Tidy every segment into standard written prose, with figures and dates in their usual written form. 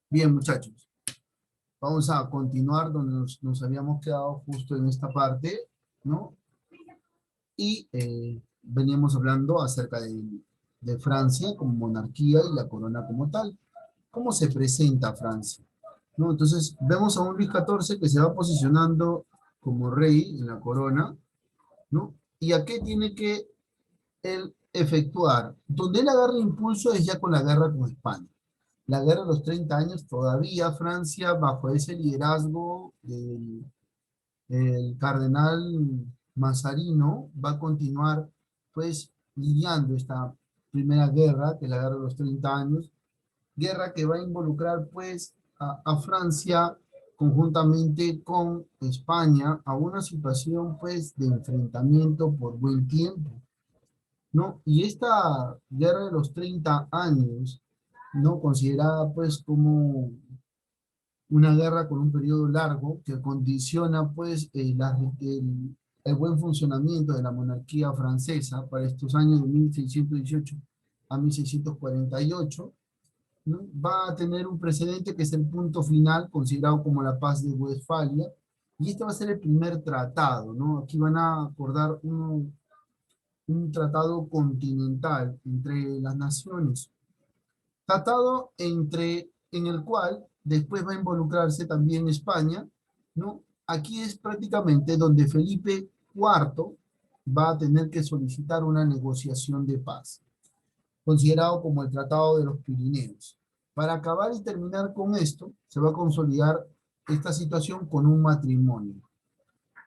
Bien, muchachos, vamos a continuar donde nos habíamos quedado justo en esta parte, ¿no? Y veníamos hablando acerca de Francia como monarquía y la corona como tal. ¿Cómo se presenta Francia? ¿No? Entonces, vemos a un Luis XIV que se va posicionando como rey en la corona, ¿no? ¿Y a qué tiene que él efectuar? Donde él agarra impulso es ya con la guerra con España. La guerra de los 30 años, todavía Francia, bajo ese liderazgo del el cardenal Mazarino, va a continuar pues lidiando esta primera guerra, que es la guerra de los 30 años, guerra que va a involucrar pues a Francia conjuntamente con España a una situación pues de enfrentamiento por buen tiempo, ¿no? Y esta guerra de los 30 años, ¿no? Considerada pues como una guerra con un periodo largo que condiciona pues el buen funcionamiento de la monarquía francesa para estos años de 1618 a 1648, ¿no? Va a tener un precedente que es el punto final considerado como la paz de Westfalia, y este va a ser el primer tratado, ¿no? Aquí van a acordar un tratado continental entre las naciones. Tratado en el cual después va a involucrarse también España, ¿no? Aquí es prácticamente donde Felipe IV va a tener que solicitar una negociación de paz, considerado como el Tratado de los Pirineos. Para acabar y terminar con esto, se va a consolidar esta situación con un matrimonio,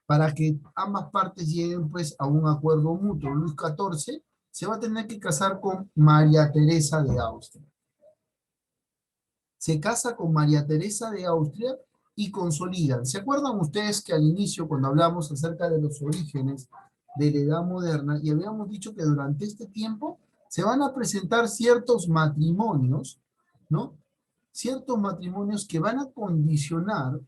para que ambas partes lleguen pues a un acuerdo mutuo. Luis XIV se va a tener que casar con María Teresa de Austria. Se casa con María Teresa de Austria y consolidan. ¿Se acuerdan ustedes que al inicio, cuando hablamos acerca de los orígenes de la Edad Moderna, y habíamos dicho que durante este tiempo se van a presentar ciertos matrimonios, ¿no? Ciertos matrimonios que van a condicionar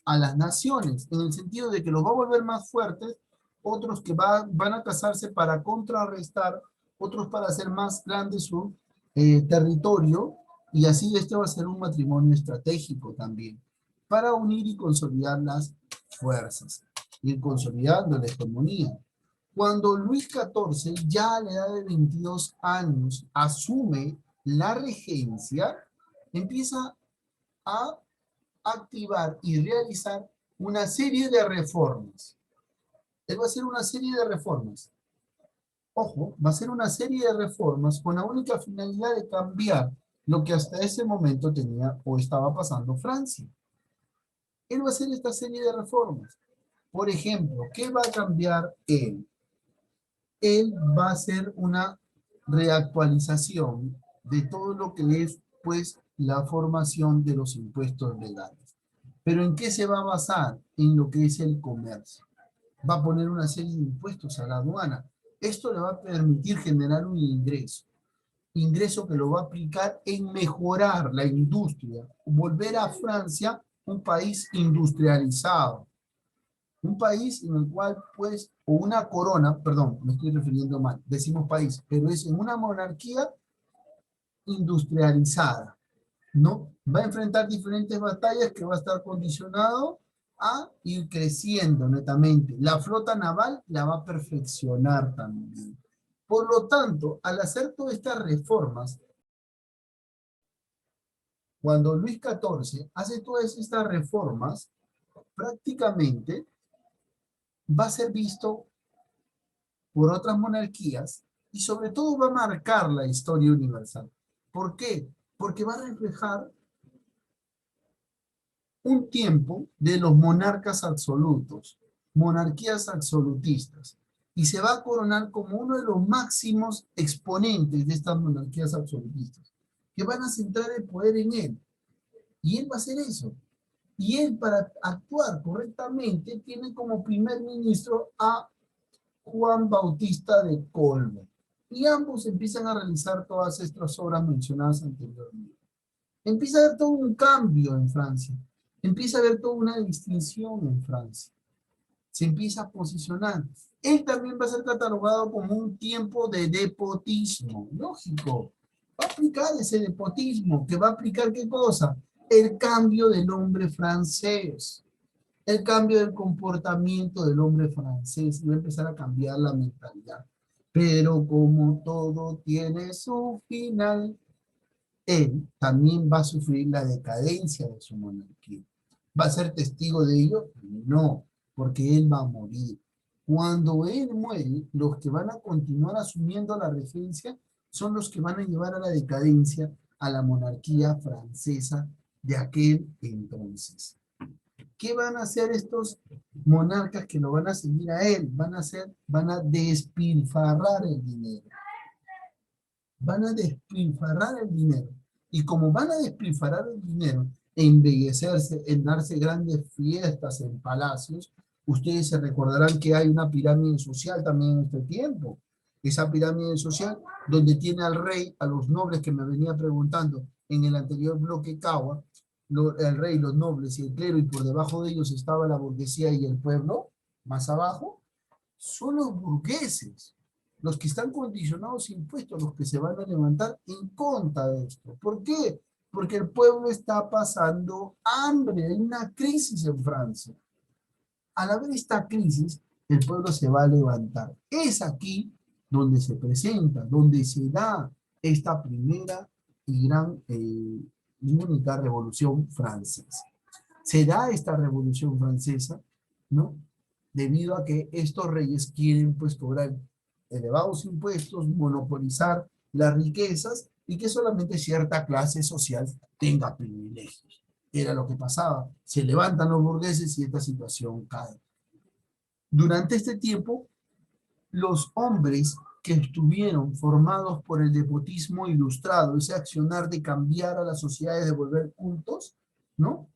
a las naciones, en el sentido de que los va a volver más fuertes, otros que van a casarse para contrarrestar, otros para hacer más grande su territorio, y así este va a ser un matrimonio estratégico también, para unir y consolidar las fuerzas, ir consolidando la hegemonía. Cuando Luis XIV, ya a la edad de 22 años, asume la regencia, empieza a activar y realizar una serie de reformas. Él va a hacer una serie de reformas. Ojo, va a ser una serie de reformas con la única finalidad de cambiar lo que hasta ese momento tenía o estaba pasando Francia. Él va a hacer esta serie de reformas. Por ejemplo, ¿qué va a cambiar él? Él va a hacer una reactualización de todo lo que es, pues, la formación de los impuestos legales. ¿Pero en qué se va a basar? En lo que es el comercio. Va a poner una serie de impuestos a la aduana. Esto le va a permitir generar un ingreso que lo va a aplicar en mejorar la industria, volver a Francia un país industrializado, un país en el cual, pues, o una corona, perdón, me estoy refiriendo mal, decimos país, pero es en una monarquía industrializada, ¿no? Va a enfrentar diferentes batallas que va a estar condicionado a ir creciendo netamente. La flota naval la va a perfeccionar también. Por lo tanto, al hacer todas estas reformas, cuando Luis XIV hace todas estas reformas, prácticamente va a ser visto por otras monarquías y sobre todo va a marcar la historia universal. ¿Por qué? Porque va a reflejar un tiempo de los monarcas absolutos, monarquías absolutistas, y se va a coronar como uno de los máximos exponentes de estas monarquías absolutistas, que van a centrar el poder en él, y él va a hacer eso. Y él, para actuar correctamente, tiene como primer ministro a Juan Bautista de Colbert, y ambos empiezan a realizar todas estas obras mencionadas anteriormente. Empieza a haber todo un cambio en Francia, empieza a haber toda una distinción en Francia, se empieza a posicionar. Él también va a ser catalogado como un tiempo de despotismo, lógico. Va a aplicar ese despotismo, que va a aplicar ¿qué cosa? El cambio del hombre francés, el cambio del comportamiento del hombre francés, y va a empezar a cambiar la mentalidad. Pero como todo tiene su final, él también va a sufrir la decadencia de su monarquía. ¿Va a ser testigo de ello? No, porque él va a morir. Cuando él muere, los que van a continuar asumiendo la regencia son los que van a llevar a la decadencia a la monarquía francesa de aquel entonces. ¿Qué van a hacer estos monarcas que lo van a seguir a él? Van a despilfarrar el dinero. Van a despilfarrar el dinero. Y como van a despilfarrar el dinero, embellecerse, en darse grandes fiestas en palacios, ustedes se recordarán que hay una pirámide social también en este tiempo. Esa pirámide social donde tiene al rey, a los nobles que me venía preguntando en el anterior bloque Kawa, el rey, los nobles y el clero, y por debajo de ellos estaba la burguesía y el pueblo, más abajo, son los burgueses, los que están condicionados a impuestos, los que se van a levantar en contra de esto. ¿Por qué? Porque el pueblo está pasando hambre, hay una crisis en Francia. Al haber esta crisis, el pueblo se va a levantar. Es aquí donde se presenta, donde se da esta primera y gran y única revolución francesa. Se da esta revolución francesa, ¿no? Debido a que estos reyes quieren pues cobrar elevados impuestos, monopolizar las riquezas y que solamente cierta clase social tenga privilegios. Era lo que pasaba. Se levantan los burgueses y esta situación cae. Durante este tiempo, los hombres que estuvieron formados por el despotismo ilustrado, ese accionar de cambiar a las sociedades, de volver cultos, ¿no?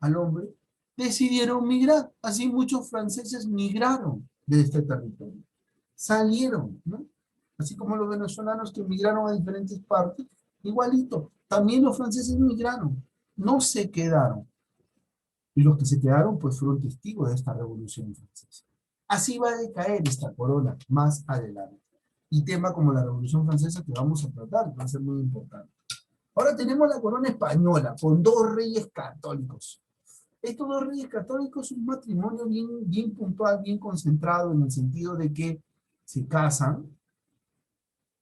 Al hombre, decidieron migrar. Así muchos franceses migraron de este territorio. Salieron, ¿no? Así como los venezolanos que migraron a diferentes partes, igualito. También los franceses migraron, no se quedaron. Y los que se quedaron, pues fueron testigos de esta revolución francesa. Así va a decaer esta corona más adelante. Y tema como la revolución francesa que vamos a tratar, que va a ser muy importante. Ahora tenemos la corona española, con dos reyes católicos. Estos dos reyes católicos son un matrimonio bien puntual, bien concentrado, en el sentido de que se casan,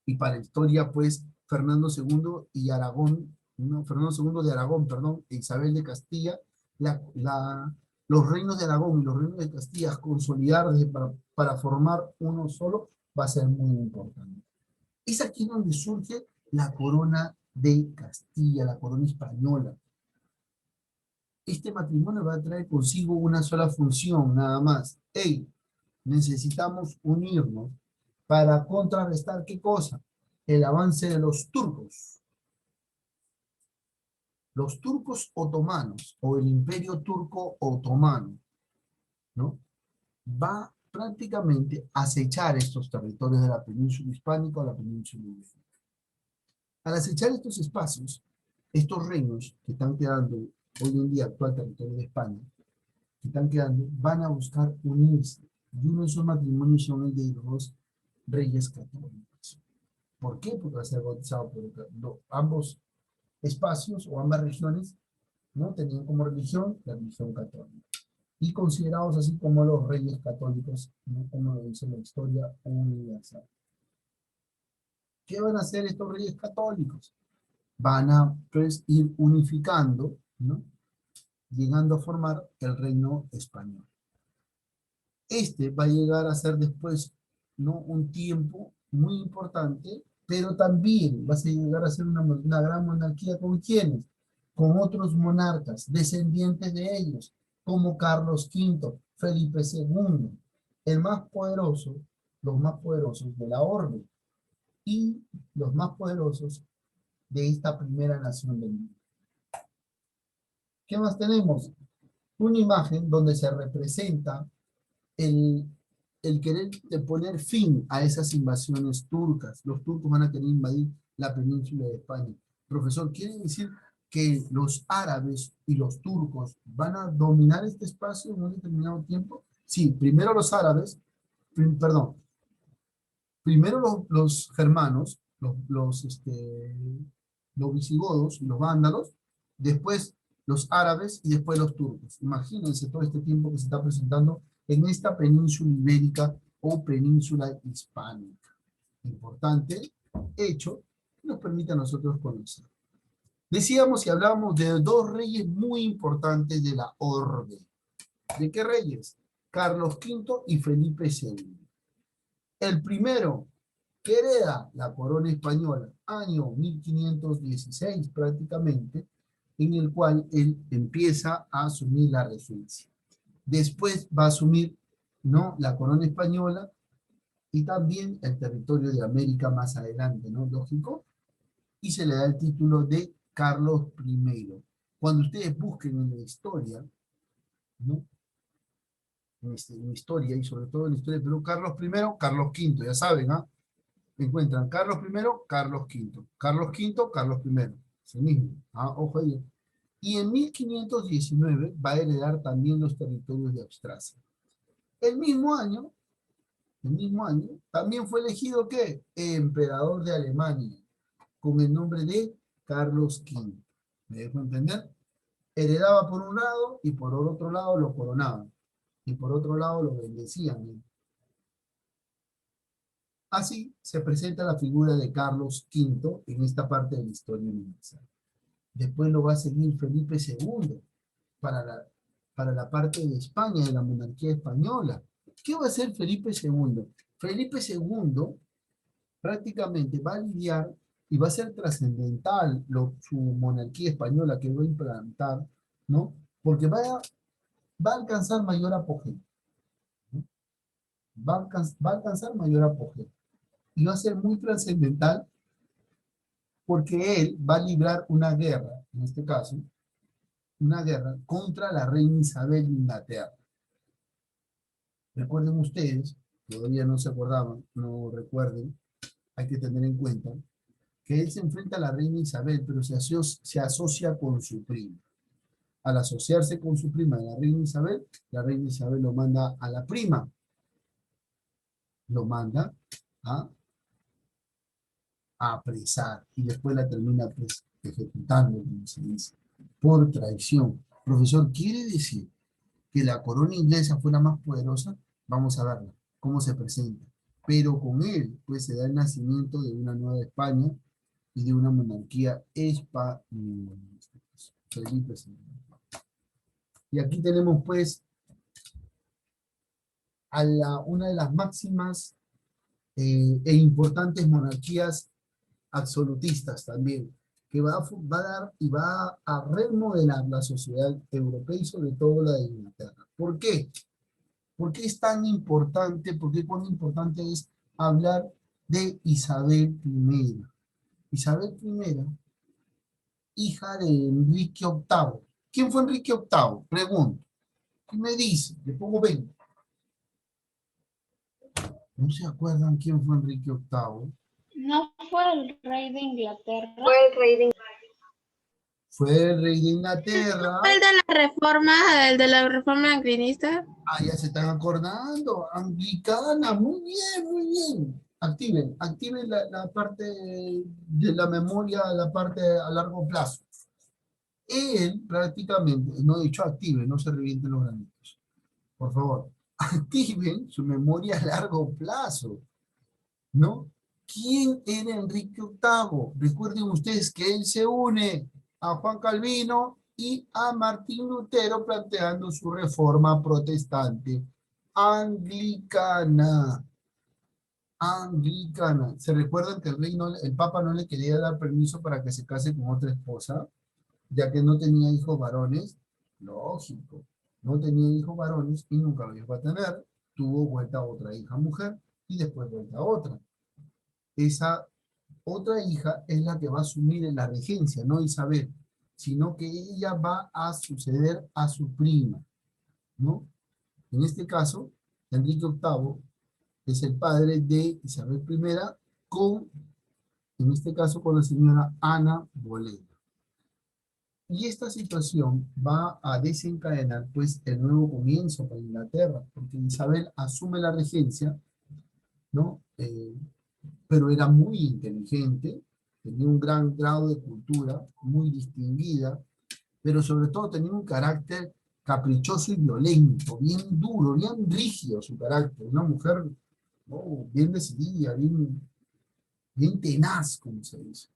y para la historia, pues, Fernando II y Aragón, no, Fernando II de Aragón, perdón, e Isabel de Castilla, los reinos de Aragón y los reinos de Castilla consolidarse para formar uno solo, va a ser muy importante. Es aquí donde surge la corona de Castilla, la corona española. Este matrimonio va a traer consigo una sola función, nada más. Hey, necesitamos unirnos para contrarrestar ¿qué cosa? El avance de los turcos. Los turcos otomanos, o el imperio turco otomano, ¿no? Va prácticamente a acechar estos territorios de la península hispánica o la península ibérica. Al acechar estos espacios, estos reinos que están quedando hoy en día actual territorio de España, que están quedando, van a buscar unirse. Y uno de esos matrimonios son el de los reyes católicos. ¿Por qué? Porque va a ser bautizado por ambos espacios o ambas regiones, ¿no? Tenían como religión la religión católica. Y considerados así como los reyes católicos, ¿no? Como lo dice la historia universal. ¿Qué van a hacer estos reyes católicos? Van a pues, ir unificando, ¿no? Llegando a formar el reino español. Este va a llegar a ser después, ¿no? Un tiempo muy importante, pero también va a llegar a ser una gran monarquía. ¿Con quiénes? Con otros monarcas, descendientes de ellos, como Carlos V, Felipe II, el más poderoso, los más poderosos de la orden y los más poderosos de esta primera nación del mundo. ¿Qué más tenemos? Una imagen donde se representa el, el querer de poner fin a esas invasiones turcas. Los turcos van a querer invadir la península de España. Profesor, ¿quiere decir que los árabes y los turcos van a dominar este espacio en un determinado tiempo? Sí, primero los árabes, perdón, primero los germanos los visigodos, los vándalos, después los árabes y después los turcos. Imagínense todo este tiempo que se está presentando en esta península ibérica o península hispánica. Importante hecho que nos permite a nosotros conocer. Decíamos y hablábamos de dos reyes muy importantes de la orden. ¿De qué reyes? Carlos V y Felipe II. El primero que hereda la corona española, año 1516 prácticamente, en el cual él empieza a asumir la regencia. Después va a asumir, ¿no?, la corona española y también el territorio de América más adelante, ¿no? Lógico. Y se le da el título de Carlos I. Cuando ustedes busquen en la historia, ¿no?, en historia y sobre todo en la historia de Perú, Carlos I, Carlos V, ya saben, ¿ah? Encuentran Carlos I, Carlos V, Carlos V, Carlos I, es el mismo, ¿ah? Ojo ahí. Y en 1519 va a heredar también los territorios de Austrasia. El mismo año, también fue elegido, ¿qué? Emperador de Alemania, con el nombre de Carlos V. ¿Me dejo entender? Heredaba por un lado y por otro lado lo coronaban. Y por otro lado lo bendecían, ¿eh? Así se presenta la figura de Carlos V en esta parte de la historia universal. Después lo va a seguir Felipe II para la parte de España, de la monarquía española. ¿Qué va a hacer Felipe II? Felipe II prácticamente va a lidiar y va a ser trascendental su monarquía española que va a implantar, ¿no? Porque va a alcanzar mayor apogeo, ¿no? Va a alcanzar mayor apogeo. Y va a ser muy trascendental porque él va a librar una guerra, en este caso, una guerra contra la reina Isabel de Inglaterra. Recuerden ustedes, todavía no se acordaban, no recuerden, hay que tener en cuenta que él se enfrenta a la reina Isabel, pero se asocia con su prima. Al asociarse con su prima, la reina Isabel lo manda a la prima, lo manda a apresar y después la termina pues, ejecutando, como se dice, por traición. Profesor, ¿quiere decir que la corona inglesa fuera más poderosa? Vamos a verla, cómo se presenta. Pero con él, pues se da el nacimiento de una nueva España y de una monarquía española. Felipe II. Y aquí tenemos pues una de las máximas e importantes monarquías absolutistas también, que va a dar y va a remodelar la sociedad europea y sobre todo la de Inglaterra. ¿Por qué? ¿Por qué es tan importante? ¿Por qué cuán importante es hablar de Isabel I? Isabel I, hija de Enrique VIII. ¿Quién fue Enrique VIII? Pregunto. ¿Qué me dice? Le pongo 20. ¿No se acuerdan quién fue Enrique VIII? ¿No fue el rey de Inglaterra? Fue el rey de Inglaterra. ¿Fue el de la reforma anglinista? Ah, ya se están acordando. Anglicana, muy bien, muy bien. Activen la parte de la memoria, la parte a largo plazo. Él prácticamente, no he dicho active, no se revienten los granitos. Por favor, activen su memoria a largo plazo, ¿no? ¿Quién era Enrique VIII? Recuerden ustedes que él se une a Juan Calvino y a Martín Lutero planteando su reforma protestante anglicana. Anglicana. ¿Se recuerdan que el Papa no le quería dar permiso para que se case con otra esposa, ya que no tenía hijos varones? Lógico, no tenía hijos varones y nunca los iba a tener. Tuvo vuelta a otra hija mujer y después vuelta a otra. Esa otra hija es la que va a asumir en la regencia, no Isabel, sino que ella va a suceder a su prima, ¿no? En este caso, Enrique VIII es el padre de Isabel I en este caso, con la señora Ana Bolena. Y esta situación va a desencadenar, pues, el nuevo comienzo para Inglaterra, porque Isabel asume la regencia, ¿no? pero era muy inteligente, tenía un gran grado de cultura, muy distinguida, pero sobre todo tenía un carácter caprichoso y violento, bien duro, bien rígido su carácter, una mujer bien decidida, bien tenaz, como se dice.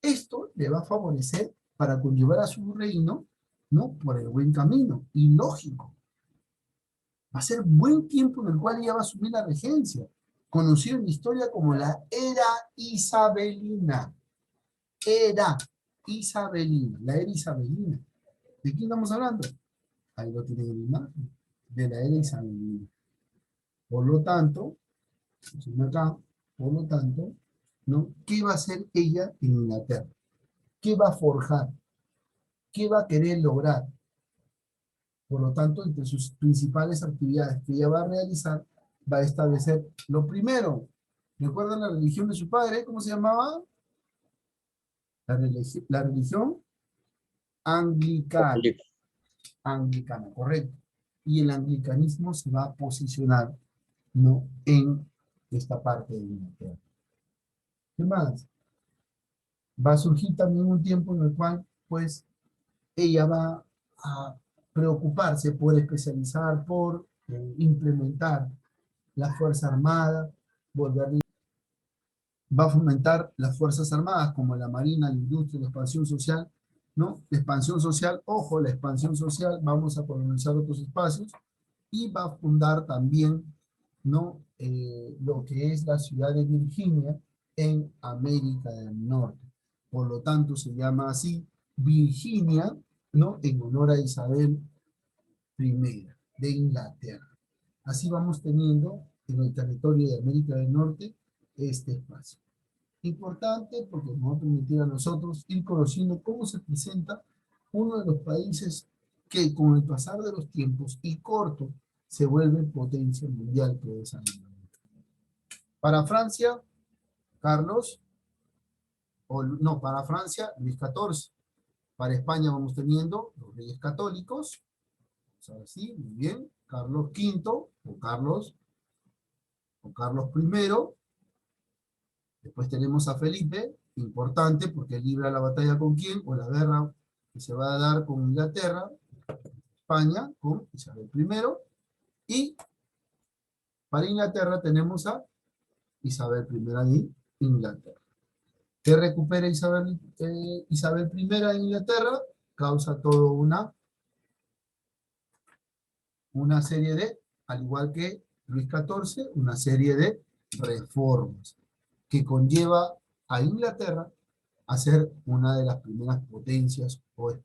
Esto le va a favorecer para conllevar a su reino, ¿no?, por el buen camino, y lógico. Va a ser buen tiempo en el cual ella va a asumir la regencia, conocido en la historia como la Era Isabelina. Era Isabelina, la Era Isabelina. ¿De quién estamos hablando? Ahí lo tienen en la imagen, de la Era Isabelina. Por lo tanto, acá, por lo tanto, ¿no?, ¿qué va a hacer ella en Inglaterra? ¿Qué va a forjar? ¿Qué va a querer lograr? Por lo tanto, entre sus principales actividades que ella va a realizar, va a establecer lo primero. ¿Recuerdan la religión de su padre? ¿Cómo se llamaba? La religión anglicana. Anglicana, correcto. Y el anglicanismo se va a posicionar, ¿no?, en esta parte de Inglaterra. ¿Qué más? Va a surgir también un tiempo en el cual, pues, ella va a preocuparse por especializar, por implementar la Fuerza Armada, va a fomentar las Fuerzas Armadas como la Marina, la industria, la expansión social, ¿no? La expansión social, ojo, la expansión social, vamos a colonizar otros espacios, y va a fundar también, ¿no?, lo que es la ciudad de Virginia en América del Norte. Por lo tanto, se llama así Virginia, ¿no?, en honor a Isabel I de Inglaterra. Así vamos teniendo en el territorio de América del Norte este espacio. Importante porque nos va a permitir a nosotros ir conociendo cómo se presenta uno de los países que con el pasar de los tiempos y corto se vuelve potencia mundial, que es América. Para Francia, Carlos, no, para Francia, Luis XIV. Para España vamos teniendo los reyes católicos, ahora sí, muy bien, Carlos V o Carlos I. Después tenemos a Felipe, importante porque libra la batalla con quién, o la guerra que se va a dar con Inglaterra, España, con Isabel I. Y para Inglaterra tenemos a Isabel I de Inglaterra. ¿Qué recupera Isabel I de Inglaterra? Causa todo una serie de, al igual que Luis XIV, una serie de reformas que conlleva a Inglaterra a ser una de las primeras potencias, por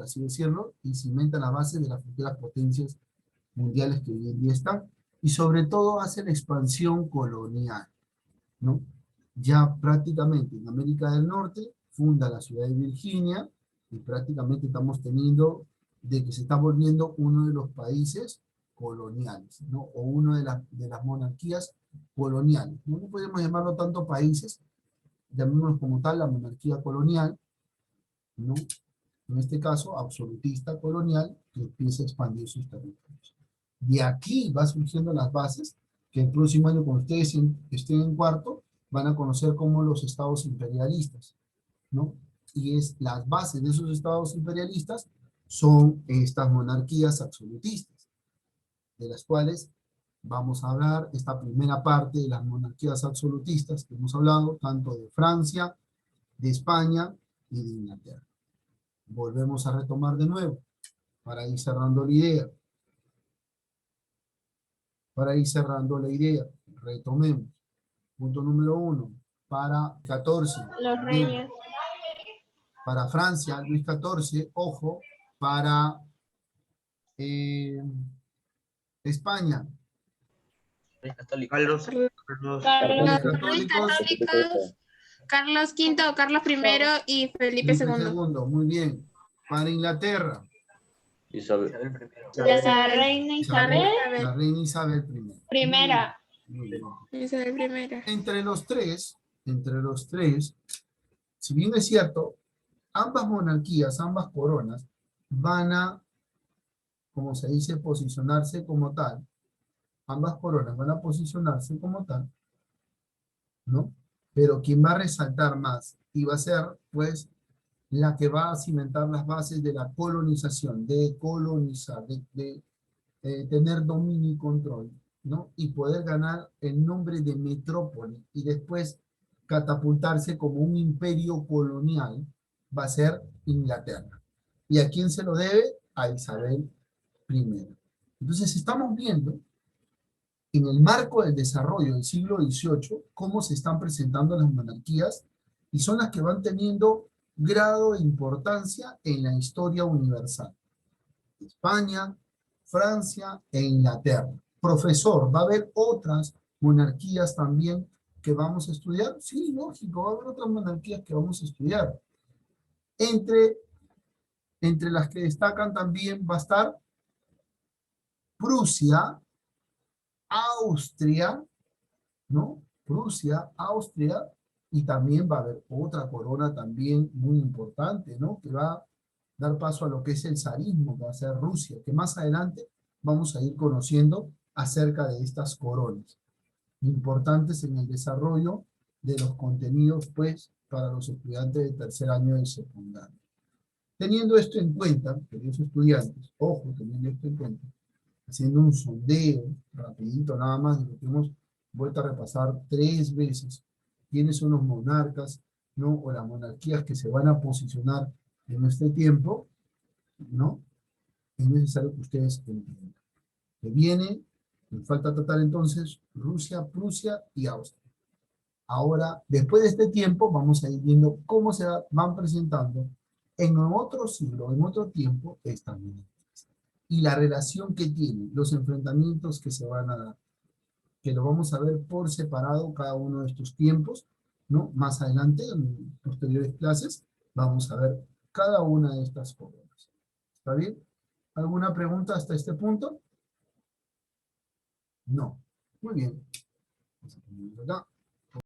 así decirlo, y cimenta la base de las futuras potencias mundiales que hoy en día están, y sobre todo hace la expansión colonial, ¿no? Ya prácticamente en América del Norte funda la ciudad de Virginia, y prácticamente estamos teniendo de que se está volviendo uno de los países coloniales, ¿no?, o una de las monarquías coloniales. No podemos llamarlo tanto países, llamémoslo como tal la monarquía colonial, ¿no?, en este caso absolutista colonial, que empieza a expandir sus territorios. De aquí va surgiendo las bases que el próximo año, cuando ustedes estén en cuarto, van a conocer como los estados imperialistas, ¿no? Y las bases de esos estados imperialistas son estas monarquías absolutistas, de las cuales vamos a hablar esta primera parte de las monarquías absolutistas que hemos hablado, tanto de Francia, de España y de Inglaterra. Volvemos a retomar de nuevo, para ir cerrando la idea. Retomemos. Punto número 1, para 14. Los reyes. Para Francia, Luis XIV, ojo, para España. Carlos Carlos. Católicos, Carlos V, Carlos I y Felipe II. Muy bien. Para Inglaterra. Isabel La reina Isabel La reina Isabel I. Primera. Muy bien. Isabel I. Entre los tres, si bien es cierto, ambas monarquías, ambas coronas, van a, como se dice, posicionarse como tal, ambas coronas van a posicionarse como tal, ¿no? Pero quien va a resaltar más y va a ser, pues, la que va a cimentar las bases de la colonización, de colonizar, de tener dominio y control, ¿no? Y poder ganar el nombre de metrópoli y después catapultarse como un imperio colonial, va a ser Inglaterra. ¿Y a quién se lo debe? A Isabel I. Entonces estamos viendo en el marco del desarrollo del siglo XVIII cómo se están presentando las monarquías y son las que van teniendo grado de importancia en la historia universal. España, Francia e Inglaterra. Profesor, ¿va a haber otras monarquías también que vamos a estudiar? Sí, lógico, va a haber otras monarquías que vamos a estudiar. Entre las que destacan también va a estar Prusia, Austria, ¿no? Prusia, Austria, y también va a haber otra corona también muy importante, ¿no? Que va a dar paso a lo que es el zarismo, que va a ser Rusia, que más adelante vamos a ir conociendo acerca de estas coronas, importantes en el desarrollo de los contenidos, pues, para los estudiantes de tercer año de secundaria. Teniendo esto en cuenta, queridos estudiantes, ojo, teniendo esto en cuenta, haciendo un sondeo rapidito nada más de lo que hemos vuelto a repasar 3 veces, quiénes son los monarcas, ¿no? O las monarquías que se van a posicionar en este tiempo, ¿no? Es necesario que ustedes entiendan. Que viene, me falta tratar entonces, Rusia, Prusia y Austria. Ahora, después de este tiempo, vamos a ir viendo cómo se van presentando en otro siglo, en otro tiempo, estas monarquías. Y la relación que tienen, los enfrentamientos que se van a dar, que lo vamos a ver por separado cada uno de estos tiempos, ¿no? Más adelante, en posteriores clases, vamos a ver cada una de estas coronas. ¿Está bien? ¿Alguna pregunta hasta este punto? No. Muy bien. Vamos a ponerlo acá.